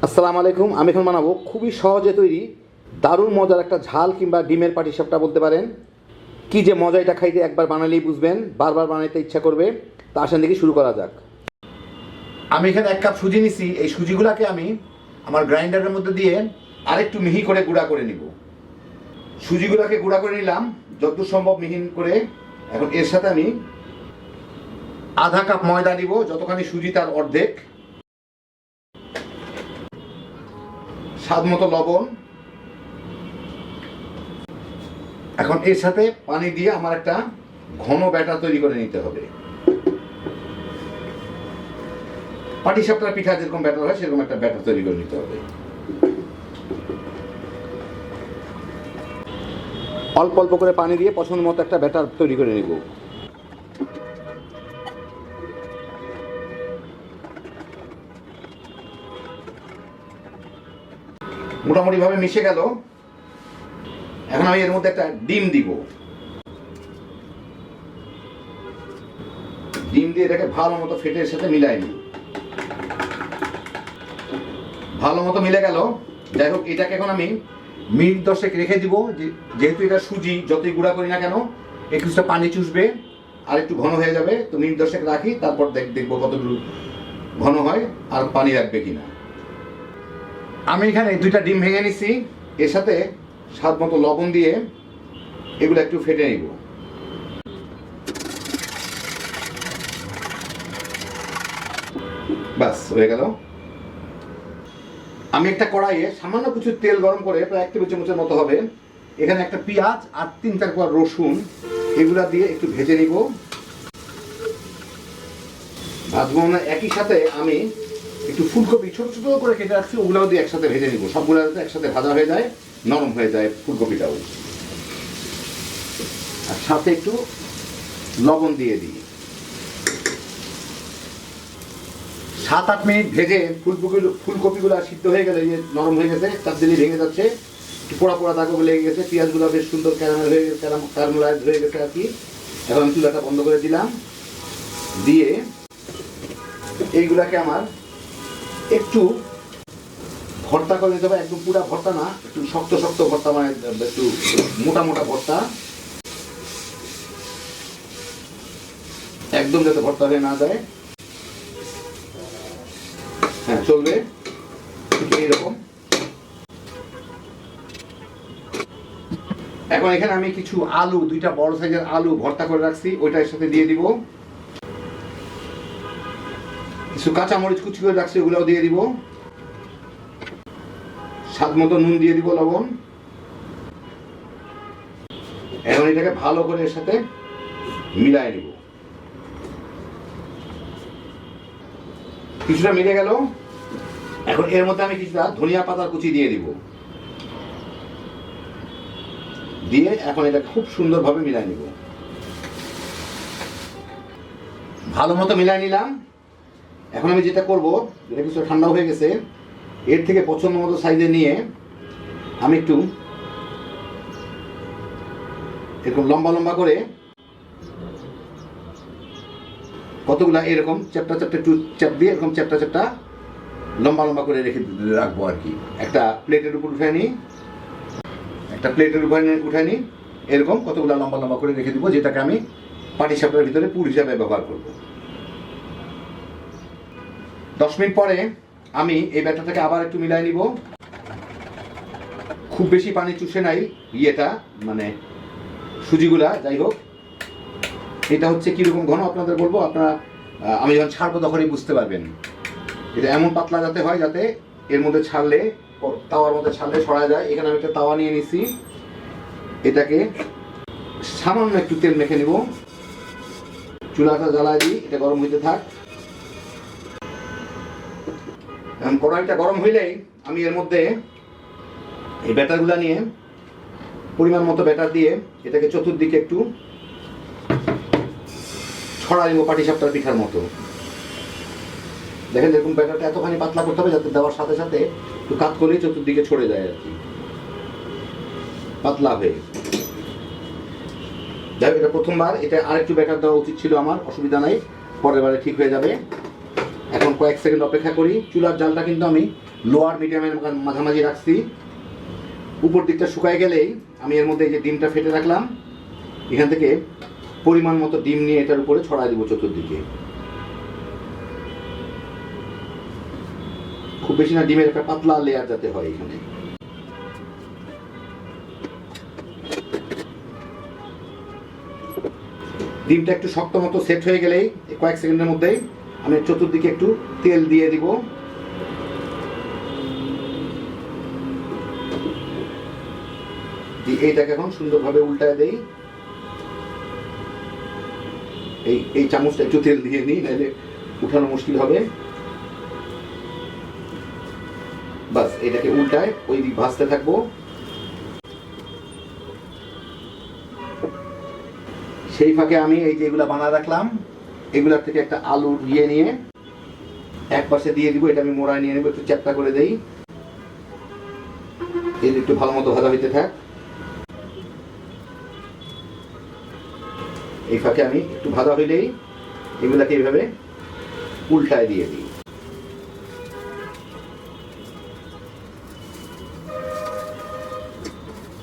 আসসালামু আলাইকুম। আমি এখন বানাবো খুবই সহজে তৈরি দারুণ মজার একটা ঝাল কিংবা ডিমের পাটিসাপটা বলতে পারেন। কি যে মজা, এটা খাইতে একবার বানালেই বুঝবেন, বারবার বানাইতে ইচ্ছা করবে। তা আসেন দেখি শুরু করা যাক। আমি এখানে 1 কাপ সুজি নিছি। এই সুজিগুলোকে আমি আমার গ্রাইন্ডারের মধ্যে দিয়ে আরেকটু মিহি করে গুঁড়া করে নিব। সুজিগুলোকে গুঁড়া করে নিলাম যতদূর সম্ভব মিহি করে। এখন এর সাথে আমি আধা কাপ ময়দা দিব, যতখানি সুজি তার অর্ধেক, স্বাদ মতো লবণ। এখন এর সাথে পানি দিয়ে আমার একটা ঘন ব্যাটার তৈরি করে নিতে হবে। পাটিসাপটার পিঠা যেরকম ব্যাটার হয় সেরকম একটা ব্যাটার তৈরি করে নিতে হবে। অল্প অল্প করে পানি দিয়ে পছন্দ মতো একটা ব্যাটার তৈরি করে নিব। মোটামুটি ভাবে মিশে গেল। এখন আমি এর মধ্যে একটা ডিম দিব। ডিম দিয়ে এটাকে ভালো মতো ফেটে এর সাথে মিলাই নিই। ভালো মতো মিলে গেল। যাই হোক, এটাকে এখন আমি মিনিট 10 রেখে দিব। যেহেতু এটা সুজি, যতই গুঁড়া করি না কেন কিছুটা পানি চুষবে আর একটু ঘন হয়ে যাবে। তো মিনিট 10 রাখি, তারপর দেখবো কতটুকু ঘন হয় আর পানি রাখবে কিনা। আমি এখানে 2টা ডিম ভেঙে নিছি। এর সাথে স্বাদ মতো লবণ দিয়ে এগুলো একটু ফেটে নিব। বাস হয়ে গেল। আমি একটা কড়াইয়ে সামান্য কিছু তেল গরম করে, প্রায় 1 টেবিল চামচের মতো হবে, এখানে একটা পেঁয়াজ আর 3-4 কোয়া রসুন এগুলা দিয়ে একটু ভেজে নিব। ভাজবো না, একই সাথে আমি একটু ফুলকপি ছোট ছোট করে কেটে রাখছি, ওগুলাও দিয়ে একসাথে ভেজে নিব। সবগুলো একসাথে ভাজা হয়ে যায়, নরম হয়ে যায় ফুলকপিটাও। আর সাথে একটু লবণ দিয়ে দিই। 7-8 মিনিট ভেজে ফুলকপিগুলো সিদ্ধ হয়ে গেলে, নরম হয়ে গেছে, চাপ দিলে ভেঙে যাচ্ছে, একটু পোড়া পোড়া দাগও লেগে গেছে, পেঁয়াজগুলো বেশ সুন্দর ক্যারামেল হয়ে গেছে, ক্যারামেলাইজ হয়ে গেছে আর কি। এখন আমি চুলাটা বন্ধ করে দিলাম। দিয়ে এইগুলাকে আমার একটু ভর্তা করে নিতে হবে। একদম পুরা ভর্তা না, একটু শক্ত শক্ত ভর্তা, মানে একটু মোটা মোটা ভর্তা, একদম যাতে ভর্তা হয়ে না যায়। হ্যাঁ, চলবে এইরকম। এখন এখানে আমি কিছু আলু, 2টা বড় সাইজের আলু ভর্তা করে রাখছি, ওইটা এর সাথে দিয়ে দিব। কিছু কাঁচামরিচ কুচি করে রাখছি, ওগুলোও দিয়ে দিব। স্বাদ মতো নুন দিয়ে দিব, লবণ। এখন এটাকে ভালো করে এর সাথে মিলাই নিব। কিছুটা মিলে গেল। এখন এর মধ্যে আমি কিছুটা ধনিয়া পাতার কুচি দিয়ে দিব। দিয়ে এখন এটা খুব সুন্দরভাবে মিলাই নিব। ভালো মতো মিলাই নিলাম। এখন আমি যেটা করব, এটা কিছু ঠান্ডা হয়ে গেছে, এর থেকে পছন্দ মতো সাইজে নিয়ে আমি একটু এরকম লম্বা লম্বা করে কতগুলা এরকম চ্যাপটা চ্যাপটা একটু চ্যাপ দিয়ে এরকম চ্যাপটা চ্যাপটা লম্বা লম্বা করে রেখে রাখবো আর কি। একটা প্লেটের উপর উঠে নিই, এরকম কতগুলা লম্বা লম্বা করে রেখে দিব, যেটাকে আমি পাটিসাপটার ভিতরে পুর হিসাবে ব্যবহার করব। 10 মিনিট পরে আমি এই ব্যাটারটাকে আবার একটু মিলাই নিব। খুব বেশি পানি চুষে নাই ইয়েটা, মানে সুজিগুলা। যাই হোক, এটা হচ্ছে কিরকম ঘন আপনাদের বলবো, আপনারা আমি যখন ছাড়বো তখনই বুঝতে পারবেন। এটা এমন পাতলা যাতে হয়, যাতে এর মধ্যে ছাড়লে, তাওয়ার মধ্যে ছাড়লে সরা যায়। এখানে আমি একটা তাওয়া নিয়ে নিছি, এটাকে সামান্য একটু তেল মেখে নিব। চুলাটা জ্বালায় দিই, এটা গরম হইতে থাক। এখন কড়াইটা গরম হইলেই আমি এর মধ্যে এই ব্যাটারগুলা নিয়ে পরিমাণ মতো ব্যাটার দিয়ে এটাকে চতুর্দিকে একটু ছড়া নিব, পাটিসাপটার পিঠার মতো। দেখেন, এরকম ব্যাটারটা এতখানি পাতলা করতে হবে যাতে দেওয়ার সাথে সাথে একটু কাত করলেই চতুর্দিকে ছড়ে যায় আর কি, পাতলা হয়ে। যাই হোক, এটা প্রথমবার, এটা আরেকটু ব্যাটার দেওয়া উচিত ছিল আমার, অসুবিধা নাই, পরের বারে ঠিক হয়ে যাবে। এখন কয়েক সেকেন্ড অপেক্ষা করি। চুলার জালটা কিন্তু আমি লোয়ার মিডিয়ামের মাঝামাঝি রাখছি। উপর দিকটা শুকায় গেলেই আমি এর মধ্যে এই যে ডিমটা ফেটে রাখলাম, এখান থেকে পরিমাণ মতো ডিম নিয়ে এটার উপরে ছড়াই দিব চতুর্দিকে। খুব বেশি না, ডিমের একটা পাতলা লেয়ার যাতে হয় এখানে। ডিমটা একটু শক্ত মতো সেট হয়ে গেলেই কয়েক সেকেন্ডের মধ্যেই আমি চতুর্দিকে একটু তেল দিয়ে দিব। এইটাকে এখন সুন্দরভাবে উল্টায় দেই। এই চামচটা একটু তেল দিয়ে নিই, নাহলে উঠানো মুশকিল হবে। বাস, এটাকে উল্টায় ওই দিক ভাজতে থাকবো। সেই ফাঁকে আমি এই যেগুলা বানা রাখলাম, এগুলার থেকে একটা আলু নিয়ে এক পাশে দিয়ে দিব। এটা আমি মোড়ায় নিয়ে নেবো, একটু চ্যাপ্টা করে দেই। এর একটু ভালো মতো ভাজা হইতে থাক। এই ফাঁকে আমি একটু ভাজা হইলেই এগুলাকে এইভাবে উল্টায় দিয়ে দিই।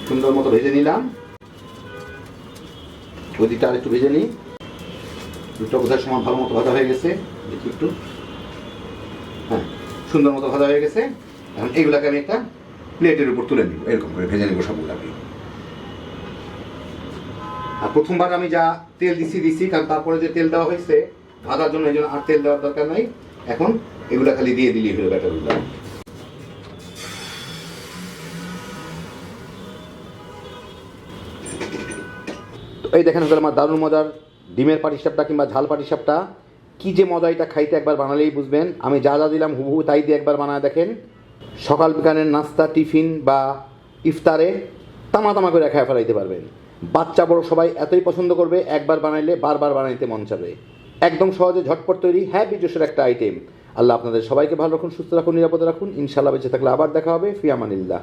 সুন্দর মতো ভেজে নিলাম। ওই দিকটা আর একটু ভেজে নিই। দুটো বোঝার সময় ভালো মতো ভাজা হয়ে গেছে, দেখি একটু। হ্যাঁ, সুন্দর মতো ভাজা হয়ে গেছে। এখন এইগুলাকে আমি একটা প্লেটের উপর তুলে নিব, এরকম করে ভেজে নিব সবগুলাকে। আর প্রথমবার আমি যা তেল দিছি, কারণ তারপরে যে তেল দেওয়া হয়েছে ভাজার জন্য, এই জন্য আর তেল দেওয়ার দরকার নাই। এখন এগুলা খালি দিয়ে দিলেই হলো ব্যাটারগুলো। এই দেখেন হলো আমার দারুণ মজার ডিমের পাটিসাপটা কিংবা ঝাল পাটিসাপটা। কি যে মজা, এটা খাইতে একবার বানালেই বুঝবেন। আমি যা যা দিলাম হুবহু তাই দিয়ে একবার বানায় দেখেন। সকাল বিকালের নাস্তা, টিফিন বা ইফতারে তামা তামা করে খায় ফেলাইতে পারবেন। বাচ্চা বড় সবাই এতই পছন্দ করবে, একবার বানাইলে বারবার বানাইতে মন চাবে। একদম সহজে ঝটপট তৈরি, হ্যাপি জোশের একটা আইটেম। আল্লাহ আপনাদের সবাইকে ভালো রাখুন, সুস্থ রাখুন, নিরাপদে রাখুন। ইনশাআল্লাহ বেঁচে থাকলে আবার দেখা হবে। ফি আমানিল্লাহ।